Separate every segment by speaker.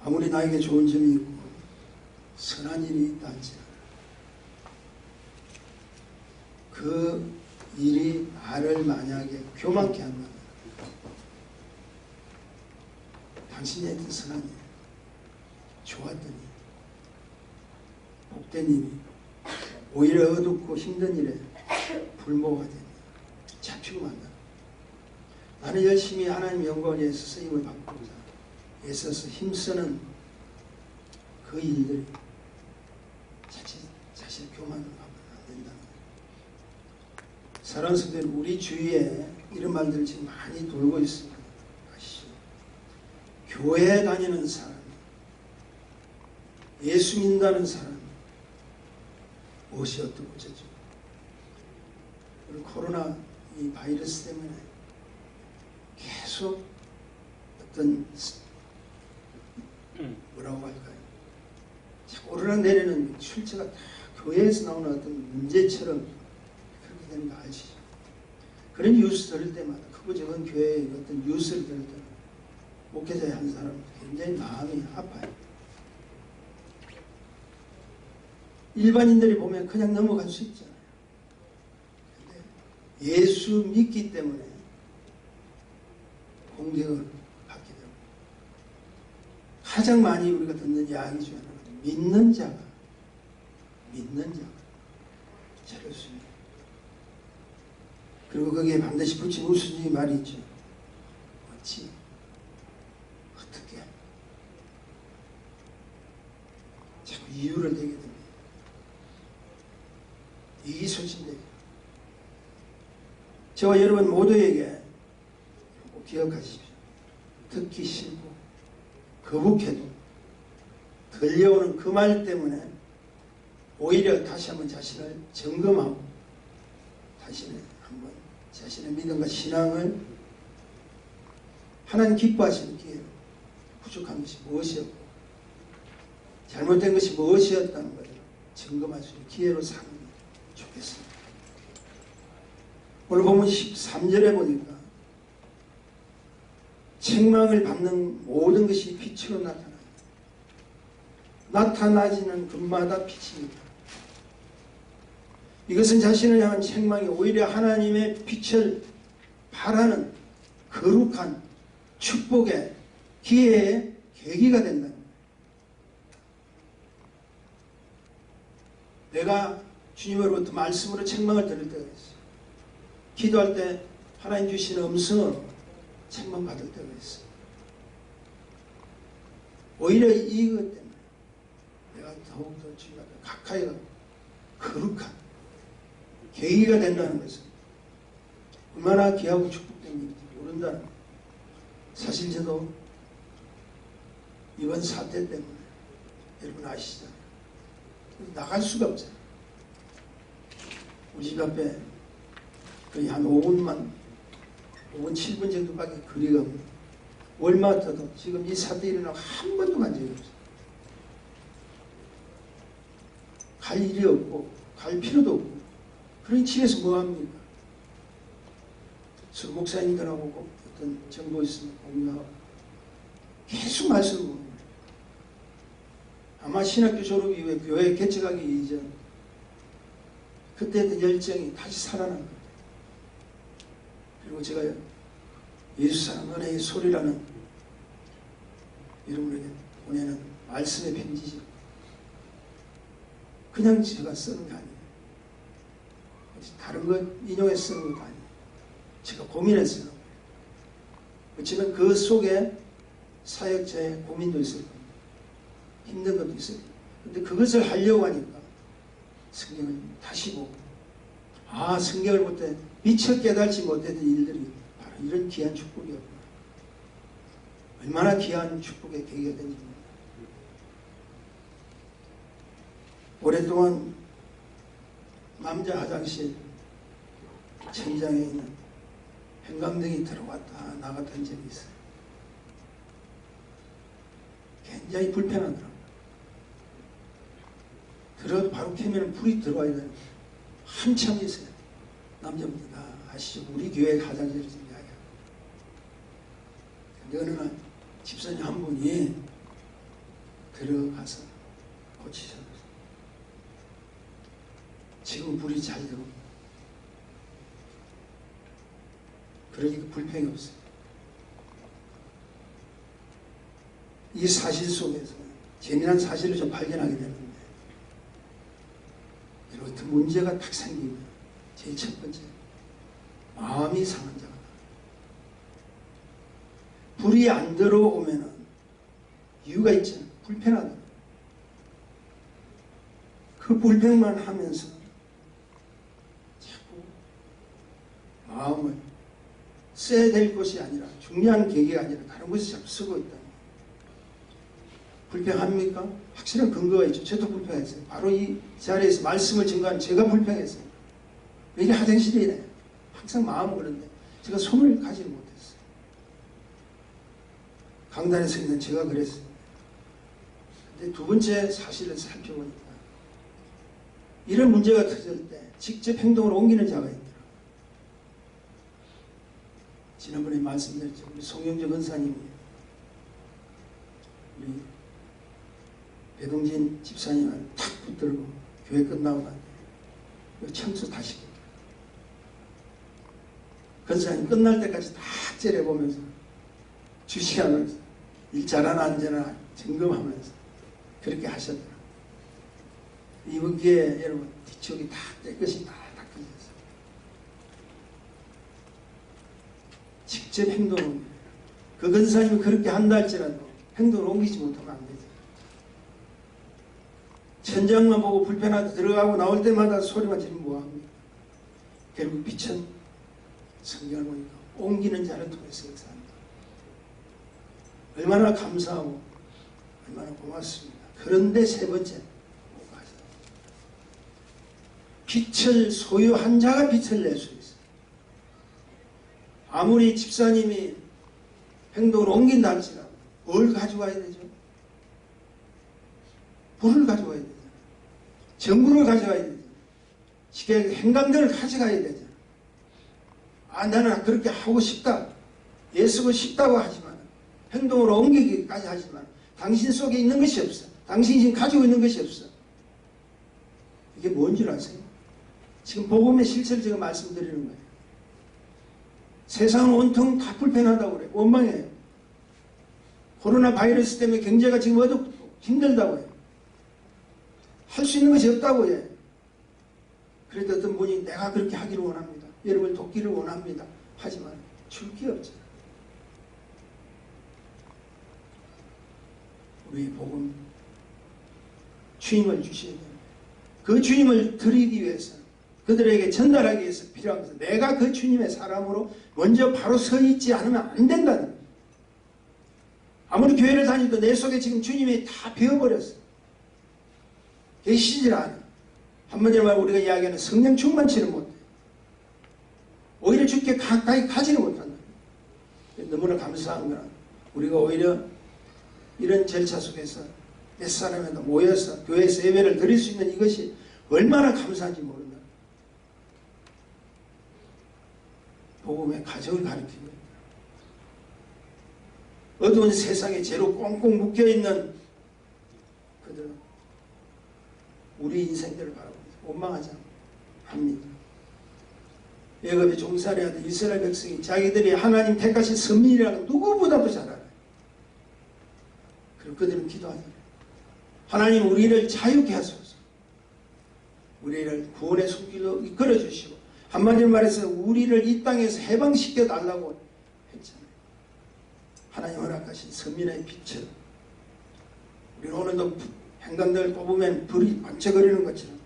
Speaker 1: 아무리 나에게 좋은 점이 있고 선한 일이 있다 할지라도 그 일이 나를 만약에 교만케 한다면 당신이 했던 선한 일, 좋았던 일, 복된 일이 오히려 어둡고 힘든 일에 불모가 되니 잡히고 만다. 나는 열심히 하나님의 영광을 위해서 쓰임을 받고자 애써서 힘쓰는 그 일들이 자칫 교만을 하면 안 된다는 거예요. 사랑하는 성도들, 우리 주위에 이런 말들이 지금 많이 돌고 있습니다. 아시죠? 교회 다니는 사람, 예수 믿는다는 사람, 무엇이 어떻고 저쩌고. 그리고 코로나 이 바이러스 때문에 계속 어떤 뭐라고 할까요? 자꾸 오르락내리는 출처가 다 교회에서 나오는 어떤 문제처럼 그렇게 되는 거 아시죠? 그런 뉴스 들을 때마다 크고 작은 교회의 어떤 뉴스를 들을 때마다 목회자의 한 사람은 굉장히 마음이 아파요. 일반인들이 보면 그냥 넘어갈 수 있잖아요. 근데 예수 믿기 때문에 공격을 받게 되고, 가장 많이 우리가 듣는 이야기 중에 하나는 믿는 자가 저럴 수 있는, 그리고 거기에 반드시 붙인 우수지 말이 있죠. 어찌 어떻게 자꾸 이유를 대게 됩니다. 이기소침되게. 저와 여러분 모두에게 꼭 기억하십시오. 듣기 싫고 거북해도 들려오는 그 말 때문에 오히려 다시 한번 자신을 점검하고 한번 자신의 믿음과 신앙을 하나님 기뻐하시는 기회로 부족한 것이 무엇이었고 잘못된 것이 무엇이었다는 것을 점검할 수 있는 기회로 삼는 게 좋겠습니다. 오늘 본문 13절에 보니까 책망을 받는 모든 것이 빛으로 나타나요. 나타나지는 금마다 빛입니다. 이것은 자신을 향한 책망이 오히려 하나님의 빛을 발하는 거룩한 축복의 기회의 계기가 된다. 내가 주님으로부터 말씀으로 책망을 들을 때가 있어요. 기도할 때 하나님 주시는 음성으로 책망받을 때가 있어요. 오히려 이것 때문에 내가 더욱더 주님 앞에 가까이 가고 거룩한 계기가 된다는 것은 얼마나 귀하고 축복된 일인지 모른다는 거예요. 사실 저도 이번 사태 때문에 여러분 아시잖아요. 나갈 수가 없잖아요. 우리 집 앞에 거의 한 5분 7분 정도밖에 거리가 없는 월마트도 지금 이 사태 일어나고 한 번도 간 적이 없어요. 갈 일이 없고 갈 필요도 없고 그러니 집에서 뭐합니까? 술 목사님들하고 어떤 정보 있으면 공유하고 계속 말씀을 보는 거예요. 아마 신학교 졸업 이후에 교회 개척하기 이전 그때 했던 열정이 다시 살아난 거예요. 그리고 제가 예수 사랑 은혜의 소리라는 여러분에게 보내는 말씀의 편지죠. 그냥 제가 쓰는 게 아니에요. 다른 것 인용해서 쓰는 것도 아니에요. 제가 고민해서 쓰는 거예요. 어쩌면 그 속에 사역자의 고민도 있을 겁니다. 힘든 것도 있어요. 근데 그것을 하려고 하니까 성경을 다시 보고 성경을 볼 때 미처 깨달지 못했던 일들이 바로 이런 귀한 축복이었구나. 얼마나 귀한 축복의 계기가 된지 모릅니다. 오랫동안 남자 화장실 천장에 있는 형광등이 들어왔다 나갔던 적이 있어요. 굉장히 불편하더라고요. 들어도 바로 켜면 불이 들어와야 되는데 한참 있어요. 남자분들 다 아시죠? 우리 교회 화장실에서 이야기하고. 근데 어느 날 집사님 한 분이 들어가서 고치셨어요. 지금 불이 잘 들어옵니다. 그러니까 불평이 없어요. 이 사실 속에서 재미난 사실을 좀 발견하게 되는데, 이렇게 문제가 딱 생기면 제일 첫 번째, 마음이 상한 자가. 불이 안 들어오면은 이유가 있잖아요. 불편하다. 그 불평만 하면서 자꾸 마음을 써야 될 것이 아니라, 중요한 계기가 아니라 다른 것에 자꾸 쓰고 있다. 불평합니까? 확실한 근거가 있죠. 저도 불평했어요. 바로 이 자리에서 말씀을 증거한 제가 불평했어요. 왜 이래 화장실이 이래? 항상 마음은 그런데 제가 손을 가지 못했어요. 강단에 서 있는 제가 그랬어요. 근데 두 번째 사실을 살펴보니까 이런 문제가 터질 때 직접 행동을 옮기는 자가 있더라고요. 지난번에 말씀드렸죠. 우리 송영정 권사님이 우리 배동진 집사님을 탁 붙들고 교회 끝나고 난 뒤에 청소 다시 권사님 끝날 때까지 다 째려보면서 주시하면서 일 잘하나 안 잘하나 점검하면서 그렇게 하셨더라고요. 이번 기회에 여러분 뒤쪽이 다 깨끗이 다 닦여졌어요. 직접 행동을 옮겨요. 그 권사님이 그렇게 한다 할지라도 행동을 옮기지 못하면 안 되죠. 천장만 보고 불편하다 들어가고 나올 때마다 소리만 지르면 뭐합니까? 결국 빛은 성경을 보니까 옮기는 자를 통해서 역사합니다. 얼마나 감사하고 얼마나 고맙습니다. 그런데 세 번째, 빛을 소유한 자가 빛을 낼 수 있어요. 아무리 집사님이 행동을 옮긴다 할지라도 뭘 가져와야 되죠? 불을 가져와야 되죠. 전구를 가져와야 되죠. 시계 행강들을 가져가야 되죠. 아, 나는 그렇게 하고 싶다. 애쓰고 싶다고 하지만, 행동으로 옮기기까지 하지만, 당신 속에 있는 것이 없어. 당신이 지금 가지고 있는 것이 없어. 이게 뭔 줄 아세요? 지금 복음의 실체를 제가 말씀드리는 거예요. 세상은 온통 다 불편하다고 그래요. 원망해요. 코로나 바이러스 때문에 경제가 지금 어둡고 힘들다고 해요. 할 수 있는 것이 없다고 해요. 그래도 어떤 분이 내가 그렇게 하기를 원합니다. 여러분을 돕기를 원합니다. 하지만 줄 게 없죠. 우리 복음 주님을 주셔야 됩니다. 그 주님을 드리기 위해서, 그들에게 전달하기 위해서 필요한 것은 내가 그 주님의 사람으로 먼저 바로 서 있지 않으면 안 된다는 거예요. 아무리 교회를 다니도 내 속에 지금 주님이 다 비어버렸어요. 계시질 않아. 한마디로 말하면 우리가 이야기하는 성령 충만치를 못해. 오히려 주께 가까이 가지를 못한다. 너무나 감사한 거는 우리가 오히려 이런 절차 속에서 몇 사람이나 모여서 교회에서 예배를 드릴 수 있는 이것이 얼마나 감사한지 모른다. 복음의 가정을 가르치고 있다. 어두운 세상에 죄로 꽁꽁 묶여있는 그들은 우리 인생들을 바라보면서 원망하지 합니다. 애굽에 종살이 하던 이스라엘 백성이 자기들이 하나님 택하신 선민이라는 누구보다도 잘 알아요. 그리고 그들은 기도하잖아요. 하나님 우리를 자유케 하소서. 우리를 구원의 손길로 이끌어 주시고, 한마디로 말해서 우리를 이 땅에서 해방시켜 달라고 했잖아요. 하나님 허락하신 선민의 빛을 우리는 오늘도 행강들을 뽑으면 불이 반짝거리는 것처럼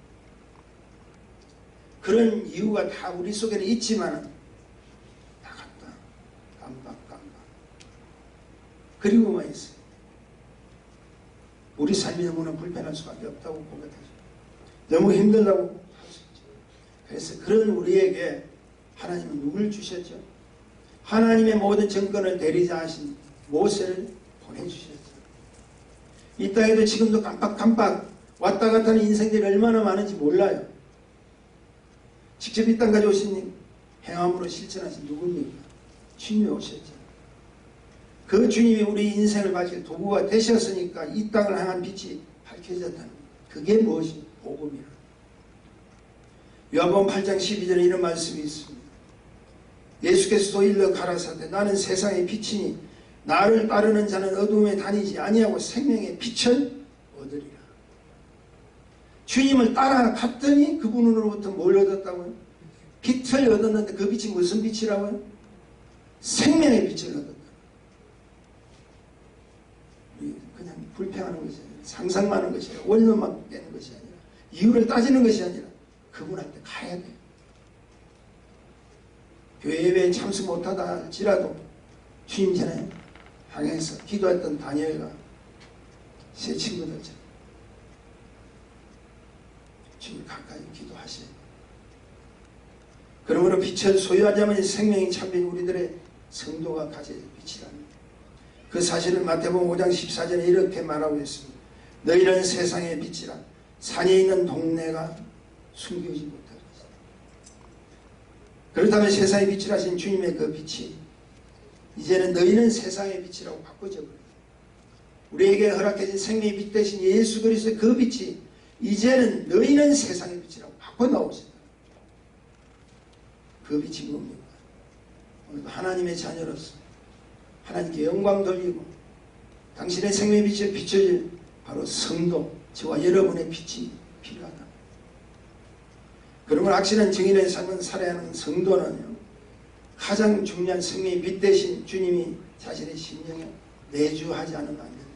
Speaker 1: 그런 이유가 다 우리 속에는 있지만 나갔다 깜빡 그리고만 있어요. 우리 삶이 너무나 불편할 수밖에 없다고 고백하죠. 너무 힘들다고 할 수 있죠. 그래서 그런 우리에게 하나님은 누굴 주셨죠? 하나님의 모든 정권을 대리자 하신 모세를 보내주셨죠. 이 땅에도 지금도 깜빡깜빡 왔다 갔다 하는 인생들이 얼마나 많은지 몰라요. 직접 이 땅까지 오신 님, 행함으로 실천하신 누굽니까? 주님이 오셨죠. 그 주님이 우리 인생을 밝힐 도구가 되셨으니까 이 땅을 향한 빛이 밝혀졌다는 거예요. 그게 무엇이? 복음이라. 요한복음 8장 12절에 이런 말씀이 있습니다. 예수께서도 일러 가라사대 나는 세상의 빛이니 나를 따르는 자는 어둠에 다니지 아니하고 생명의 빛을 얻으리라. 주님을 따라갔더니 그분으로부터 뭘 얻었다고요? 빛을 얻었는데 그 빛이 무슨 빛이라고요? 생명의 빛을 얻었다. 그냥 불평하는 것이 아니라 상상만 하는 것이 아니라 원론만 깨는 것이 아니라 이유를 따지는 것이 아니라 그분한테 가야 돼요. 교회 예배에 참석 못하다 할지라도 주님 전에 향해서 기도했던 다니엘과 세 친구들처럼 주님 가까이 기도하세요. 그러므로 빛을 소유하자면 생명이 참된 우리들의 성도가 가질 빛이랍니다. 그 사실을 마태복음 5장 14절에 이렇게 말하고 있습니다. 너희는 세상의 빛이라 산에 있는 동네가 숨기지 못하리라. 그렇다면 세상의 빛이라신 주님의 그 빛이 이제는 너희는 세상의 빛이라고 바꿔져 버려요. 우리에게 허락해진 생명의 빛 대신 예수 그리스도의 그 빛이 이제는 너희는 세상의 빛이라고 바꿔 나오신다. 그 빛이 뭡니까? 오늘도 하나님의 자녀로서 하나님께 영광 돌리고 당신의 생명의 빛을 비춰줄 바로 성도, 저와 여러분의 빛이 필요하다. 그러므로 확실한 증인의 삶을 살아야 하는 성도는요, 가장 중요한 생명의 빛 대신 주님이 자신의 심령에 내주하지 않으면 안 된다.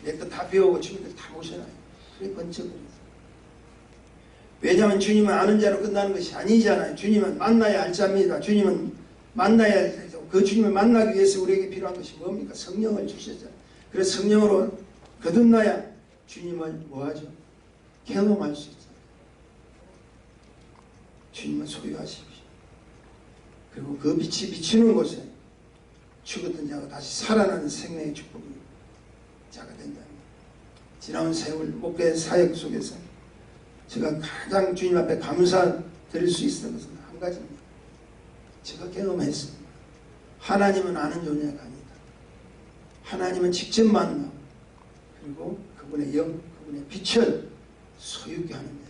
Speaker 1: 내 것 다 배우고 주님들 다 모셔놔요. 그게 번쩍거리죠. 왜냐하면 주님은 아는 자로 끝나는 것이 아니잖아요. 주님은 만나야 할 자입니다. 주님은 만나야 할 자죠. 그 주님을 만나기 위해서 우리에게 필요한 것이 뭡니까? 성령을 주셨잖아요. 그래서 성령으로 거듭나야 주님을 뭐하죠? 경험할 수 있잖아요. 주님을 소유하십시오. 그리고 그 빛이 비추는 곳에 죽었던 자가 다시 살아나는 생명의 축복이 자가 된다는 거예요. 지나온 세월 목회 사역 속에서 제가 가장 주님 앞에 감사드릴 수 있었던 것은 한 가지입니다. 제가 경험했습니다. 하나님은 아는 존재가 아니다. 하나님은 직접 만나 그리고 그분의 영, 그분의 빛을 소유케 하는 데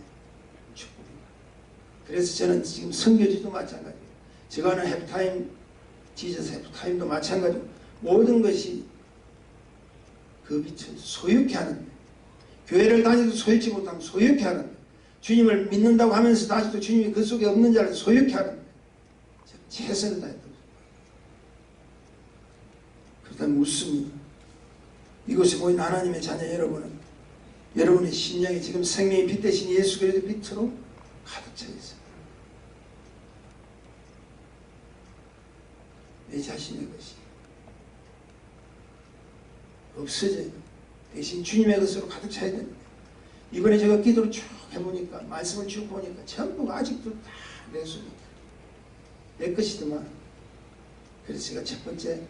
Speaker 1: 축복입니다. 그래서 저는 지금 선교지도 마찬가지예요. 제가 하는 해프타임, 지저스 해프타임도 마찬가지고 모든 것이 그 빛을 소유케 하는데 교회를 다니도 소유치 못하면 소유케 하는데 주님을 믿는다고 하면서도 아직도 주님이 그 속에 없는 자를 소유케 하는데 최선을 다했다. 그렇다면 묻습니다. 이곳에 모인 하나님의 자녀 여러분은 여러분의 심령이 지금 생명의 빛 대신 예수 그리스도의 빛으로 가득 차 있습니다. 내 자신의 것이 없어져요. 대신 주님의 것으로 가득 차야 됩니다. 이번에 제가 기도를 쭉 해보니까 말씀을 쭉 보니까 전부가 아직도 다 내 손이다. 내 것이더만. 그래서 제가 첫 번째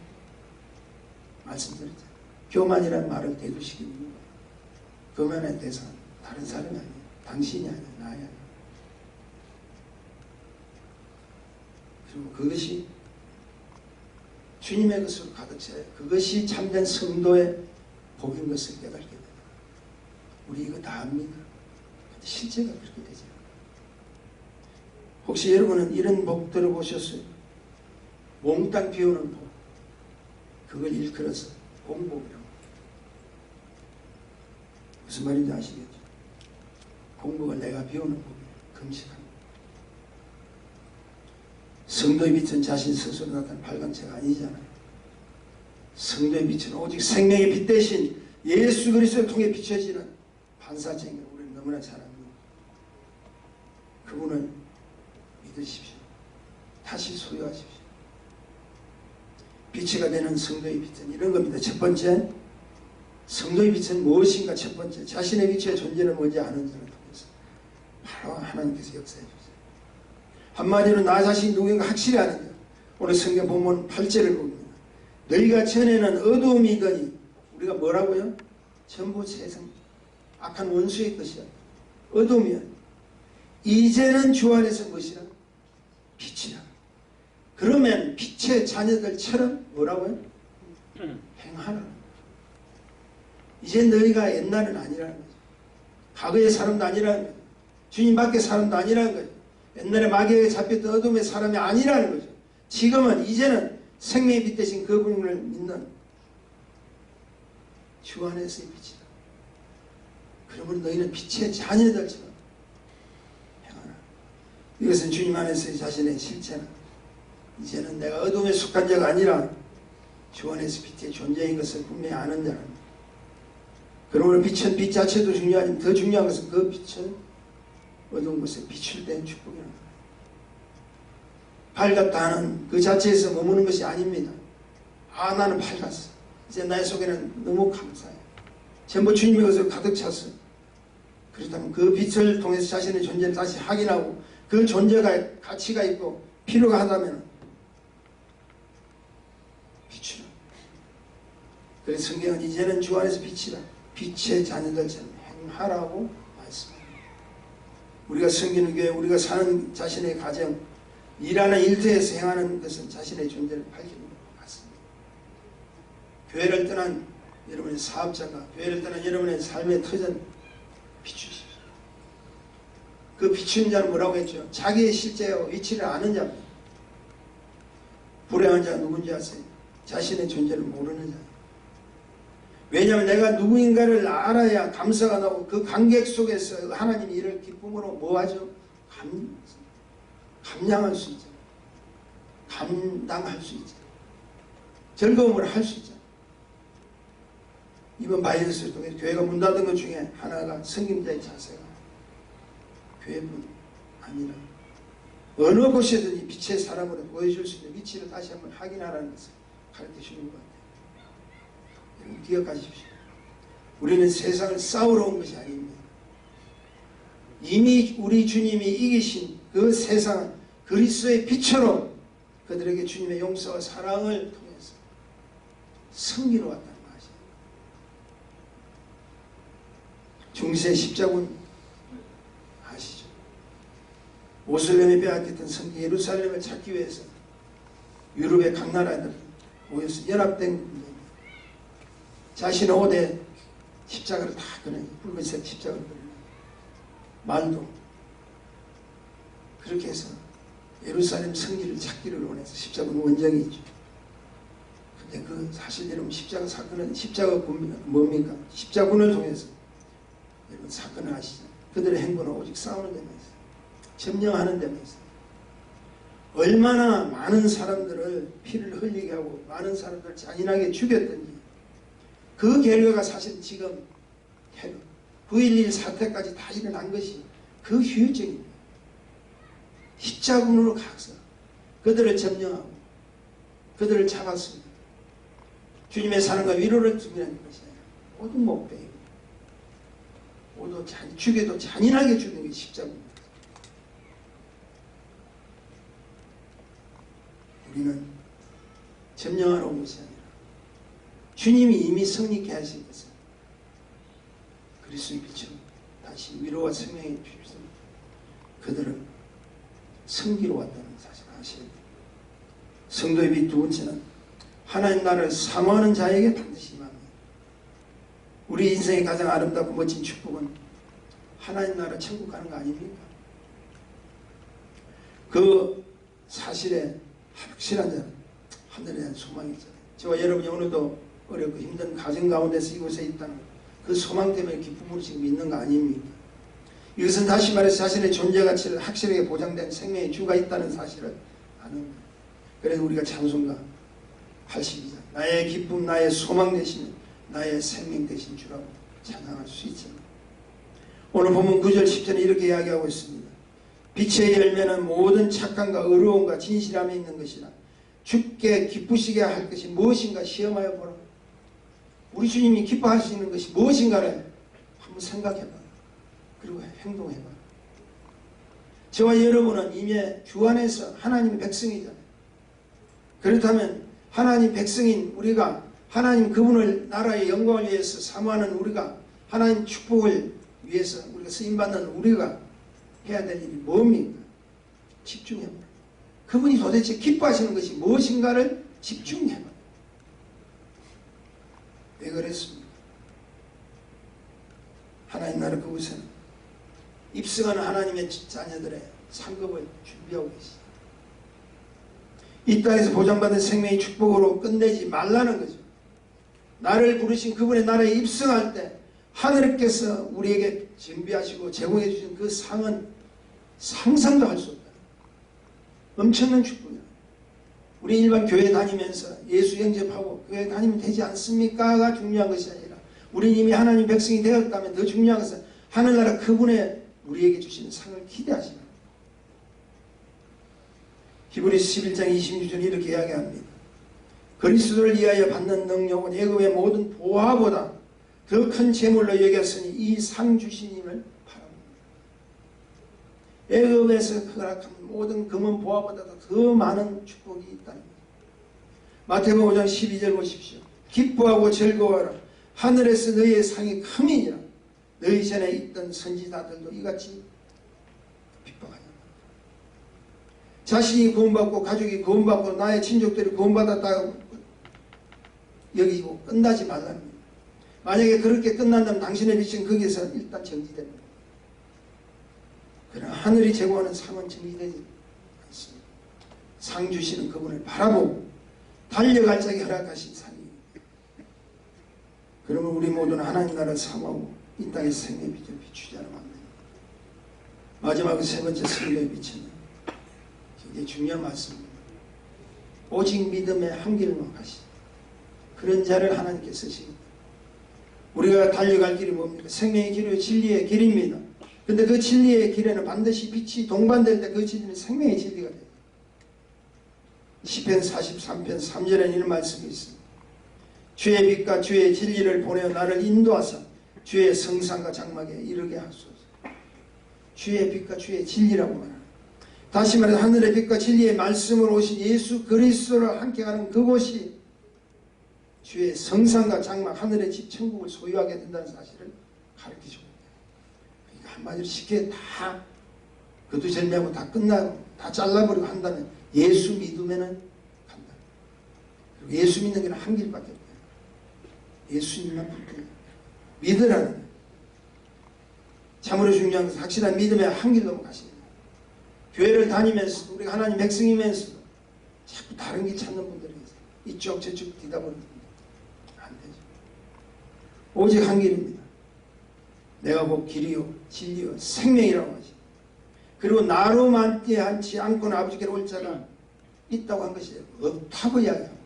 Speaker 1: 말씀드렸잖아요. 교만이라는 말을 대두시키는 이유가 교만의 대상 다른 사람이 아니에요. 당신이 아니야. 나야. 그리고 그것이 주님의 것으로 가득 차요. 그것이 참된 성도의 복인 것을 깨닫게 됩니다. 우리 이거 다 압니다. 근데 실제가 그렇게 되죠. 혹시 여러분은 이런 복 들어보셨어요? 몽땅 비우는 복. 그걸 일컬어서 공복이라고. 무슨 말인지 아시겠죠? 공복을 내가 비우는 복이에요. 금식하는 복. 성도의 빛은 자신 스스로 나타난 발광체가 아니잖아요. 성도의 빛은 오직 생명의 빛 대신 예수 그리스도를 통해 비춰지는 반사체인 걸 우리는 너무나 잘 압니다. 그분을 믿으십시오. 다시 소유하십시오. 빛이가 되는 성도의 빛은 이런 겁니다. 첫 번째, 성도의 빛은 무엇인가? 첫 번째, 자신의 위치와 존재를 먼저 아는 자를 통해서 바로 하나님께서 역사해 주세요. 한마디로 나 자신이 누구인가 확실히 아는 자. 오늘 성경 본문 8절을 봅니다. 너희가 전에는 어두움이더니 우리가 뭐라고요? 전부 세상 악한 원수의 것이야. 어둠이야. 이제는 주 안에서 무엇이라? 빛이라. 그러면 빛의 자녀들처럼 뭐라고요? 행하라. 이제 너희가 옛날은 아니라는 거죠. 과거의 사람도 아니라는 거죠. 주님 밖의 사람도 아니라는 거죠. 옛날에 마귀에게 잡혔던 어둠의 사람이 아니라는 거죠. 지금은 이제는 생명의 빛 대신 그분을 믿는 주 안에서의 빛이다. 그러므로 너희는 빛의 자녀들처럼 행하라. 이것은 주님 안에서의 자신의 실체는 이제는 내가 어둠에 속한 자가 아니라 주 안에서 빛의 존재인 것을 분명히 아는 자랍니다. 그러므로 빛은 빛 자체도 중요하지만 더 중요한 것은 그 빛은 어두운 곳에 비출 때의 축복이랍니다. 밝았다 하는 그 자체에서 머무는 것이 아닙니다. 아, 나는 밝았어. 이제 나의 속에는 너무 감사해. 전부 주님의 것으로 가득 찼어요. 그렇다면 그 빛을 통해서 자신의 존재를 다시 확인하고 그 존재가 가치가 있고 필요가 하다면 비추라. 그래서 성경은 이제는 주 안에서 빛이라. 빛의 자녀들처럼 행하라고 말씀합니다. 우리가 섬기는 교회, 우리가 사는 자신의 가정, 일하는 일터에서 행하는 것은 자신의 존재를 밝히는 것 같습니다. 교회를 떠난 여러분의 사업자가, 교회를 떠난 여러분의 삶의 터전 비추십시오. 그 비추는 자는 뭐라고 했죠? 자기의 실제와 위치를 아는 자입니다. 불행한 자가 누군지 아세요? 자신의 존재를 모르는 자. 왜냐하면 내가 누구인가를 알아야 감사가 나고 그 관객 속에서 하나님이 이를 기쁨으로 뭐하죠? 감량할 수 있죠. 감당할 수 있죠. 즐거움을 할 수 있죠. 이번 바이러스를 통해 교회가 문 닫은 것 중에 하나가 성김자의 자세가 교회뿐 아니라 어느 곳에든지 빛의 사람으로 보여줄 수 있는 위치를 다시 한번 확인하라는 것을 가르쳐 주는 것 같아요. 여러분 기억하십시오. 우리는 세상을 싸우러 온 것이 아닙니다. 이미 우리 주님이 이기신 그 세상은 그리스도의 빛으로 그들에게 주님의 용서와 사랑을 통해서 승리로 왔다는 것이에요. 중세 십자군 아시죠? 모슬렘이 빼앗겼던 성지 예루살렘을 찾기 위해서 유럽의 각 나라들 모여서 연합된 군대입니다. 자신의 옷에 십자가를 다 꺼내요. 붉은색 십자가를 꺼내요. 말도 그렇게 해서 예루살렘 성지를 찾기를 원해서 십자군 원정이 있죠. 근데 그 사실 여러분 십자가 사건은 십자가군 뭡니까? 십자군을 통해서 여러분 사건을 아시죠? 그들의 행보는 오직 싸우는 데만 있어요. 점령하는 데만 있어요. 얼마나 많은 사람들을 피를 흘리게 하고 많은 사람들을 잔인하게 죽였던지 그 결과가 사실 지금 9.11 사태까지 다 일어난 것이 그 휴유증입니다. 십자군으로 가서 그들을 점령하고 그들을 잡았습니다. 주님의 사랑과 위로를 주기라는 것이 아니라 모든 목배이고 모두 죽여도 잔인하게 죽는 게 십자군입니다. 우리는 점령하러 온 것이 아니라 주님이 이미 승리케 하신 것을 그리스도의 빛으로 다시 위로와 생명의 주셔서 그들은 승기로 왔다는 사실을 아셔야 됩니다. 성도의 빛 두 번째는 하나님 나라를 사모하는 자에게 반드시 임합니다. 우리 인생의 가장 아름답고 멋진 축복은 하나님 나라 천국 가는 거 아닙니까? 그 사실에 확실한 자는 하늘에 대한 소망이 있잖아요. 저와 여러분이 오늘도 어렵고 힘든 가정 가운데서 이곳에 있다는 그 소망 때문에 기쁨으로 지금 있는 거 아닙니까? 이것은 다시 말해서 자신의 존재 가치를 확실하게 보장된 생명의 주가 있다는 사실을 아는 거예요. 그래서 우리가 찬송가 82장 나의 기쁨 나의 소망 되시는 나의 생명 되신 주라고 찬양할 수 있잖아요. 오늘 본문 9절 10절에 이렇게 이야기하고 있습니다. 빛의 열매는 모든 착함과 의로움과 진실함이 있는 것이라 주께 기쁘시게 할 것이 무엇인가 시험하여 보라. 우리 주님이 기뻐하시는 것이 무엇인가를 한번 생각해봐. 그리고 행동해봐. 저와 여러분은 이미 주 안에서 하나님의 백성이잖아요. 그렇다면 하나님 백성인 우리가 하나님 그분을 나라의 영광을 위해서 사모하는 우리가 하나님 축복을 위해서 우리가 쓰임받는 우리가 해야 될 일이 뭡니까? 왜 그랬습니까? 하나님 나라 그곳에는 입성하는 하나님의 자녀들의 상급을 준비하고 계시다. 이 땅에서 보장받은 생명의 축복으로 끝내지 말라는 거죠. 나를 부르신 그분의 나라에 입성할 때 하늘께서 우리에게 준비하시고 제공해 주신 그 상은 상상도 할 수 없다. 엄청난 축복이야. 우리 일반 교회 다니면서 예수 영접하고 교회 다니면 되지 않습니까가 중요한 것이 아니라 우리 이미 하나님 백성이 되었다면 더 중요한 것은 하늘나라 그분의 우리에게 주시는 상을 기대하시는 거예요. 히브리서 11장 26절 이렇게 이야기합니다. 그리스도를 위하여 받는 능력은 애굽의 모든 보화보다 더 큰 재물로 여겼으니 이 상 주시님을 바랍니다. 애굽에서 허락한 모든 금은 보화보다 더 많은 축복이 있다는 거예요. 마태복음 5장 12절 보십시오. 기뻐하고 즐거워하라. 하늘에서 너희의 상이 큼이니라. 너희 전에 있던 선지자들도 이같이 핍박하냐. 자신이 구원받고 가족이 구원받고 나의 친족들이 구원받았다고 여기고 끝나지 말라는 거예요. 만약에 그렇게 끝난다면 당신의 빛은 거기에서 일단 정지됩니다. 그러나 하늘이 제공하는 상은 정지되지 않습니다. 상 주시는 그분을 바라보고 달려갈 자에게 허락하신 상입니다. 그러면 우리 모두는 하나님 나라를 사모하고 이 땅에서 생명의 빛을 비추지 않으면 안 됩니다. 마지막으로 세 번째 생명의 빛은 굉장히 중요한 말씀입니다. 오직 믿음의 한길만 가시죠. 그런 자를 하나님께 쓰십니다. 우리가 달려갈 길이 뭡니까? 생명의 길이요 진리의 길입니다. 근데 그 진리의 길에는 반드시 빛이 동반될 때 그 진리는 생명의 진리가 돼요. 시편 43편 3절에는 이런 말씀이 있습니다. 주의 빛과 주의 진리를 보내어 나를 인도하사 주의 성산과 장막에 이르게 하소서. 주의 빛과 주의 진리라고 말합니다. 다시 말해서 하늘의 빛과 진리의 말씀으로 오신 예수 그리스도를 함께 가는 그곳이 주의 성산과 장막 하늘의 집 천국을 소유하게 된다는 사실을 가르쳐줍니다. 그러니까 한마디로 쉽게 다 거두절미하고 다 끝나고 다 잘라버리고 한다면 예수 믿으면은 간다. 그리고 예수 믿는 게 한 길밖에 없어요. 예수님만 붙들어요. 믿으라는 거예요. 참으로 중요한 것은 확실한 믿음의 한 길로 가십니다. 교회를 다니면서 우리가 하나님 백성이면서 자꾸 다른 길 찾는 분들이 있어요. 이쪽 저쪽 뒤다보는 안 되죠. 오직 한 길입니다. 내가 곧 길이요 진리요 생명이라고 하죠. 그리고 나로 만지 않고는 아버지께로 올 자가 있다고 한 것이 없다고 이야기합니다.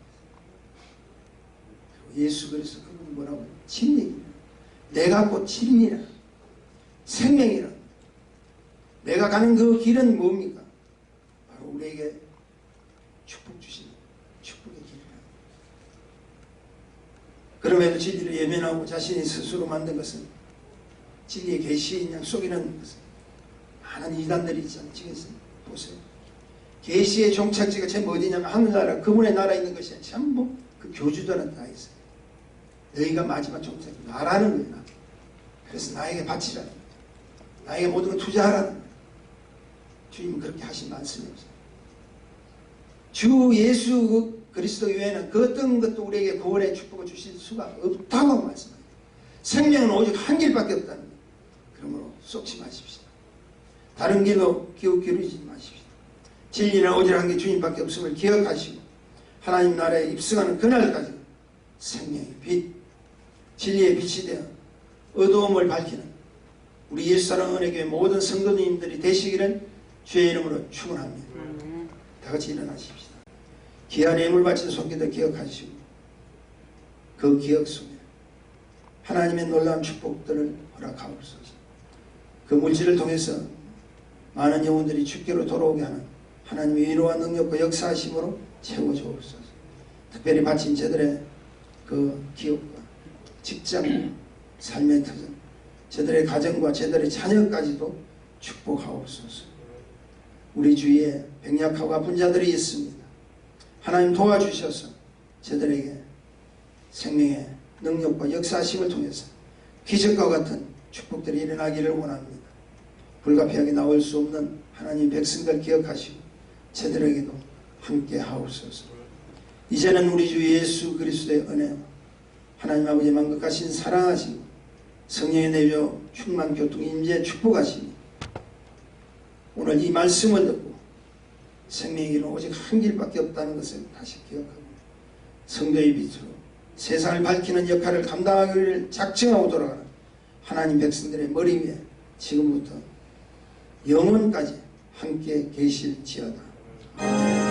Speaker 1: 예수 그리스도 그분은 뭐라고? 진리입니다. 내가 곧 진리라 생명이라. 내가 가는 그 길은 뭡니까? 바로 우리에게 축복 주시는 축복의 길이라. 그럼에도 진리를 예면하고 자신이 스스로 만든 것은 진리의 계시의 양 속이라는 것은 많은 이단들이 있지 않겠어요? 보세요. 계시의 종착지가 전부 어디냐면 하늘나라 그분의 나라에 있는 것이 전부 그 교주들한테 다 있어요. 너희가 마지막 종착지 나라는 거예요. 그래서 나에게 바치라는 거예요. 나에게 모든 걸 투자하라는 거예요. 주님은 그렇게 하신 말씀이 없어요. 주 예수 그리스도 외에는 그 어떤 것도 우리에게 구원의 축복을 주실 수가 없다고 말씀합니다. 생명은 오직 한 길밖에 없다는 거예요. 그러므로 쏙지 마십시오. 다른 길로 기울이지 마십시오. 진리는 오직 한 개 주님밖에 없음을 기억하시고 하나님 나라에 입성하는 그날까지 생명의 빛, 진리의 빛이 되어 어두움을 밝히는 우리 예수사랑 은혜교회 모든 성도님들이 되시기를 주의 이름으로 축원합니다. 다 같이 일어나십시다. 귀한 예물 바친 손길들 기억하시고 그 기억 속에 하나님의 놀라운 축복들을 허락하옵소서. 그 물질을 통해서 많은 영혼들이 주께로 돌아오게 하는 하나님의 위로와 능력과 역사하심으로 채워주옵소서. 특별히 바친 저들의 그 기업과 직장, 삶의 터전, 저들의 가정과 저들의 자녀까지도 축복하옵소서. 우리 주위에 병약하고 아픈 자들이 있습니다. 하나님 도와주셔서 저들에게 생명의 능력과 역사심을 통해서 기적과 같은 축복들이 일어나기를 원합니다. 불가피하게 나올 수 없는 하나님 백성들 기억하시고 저들에게도 함께 하옵소서. 이제는 우리 주 예수 그리스도의 은혜와 하나님 아버지의 만극하신 사랑하시고 성령의 내려 충만 교통 임재 축복하시니 오늘 이 말씀을 듣고 생명의 길은 오직 한 길밖에 없다는 것을 다시 기억하고 성도의 빛으로 세상을 밝히는 역할을 감당하기를 작정하고 돌아가는 하나님 백성들의 머리 위에 지금부터 영원까지 함께 계실지어다. 아멘.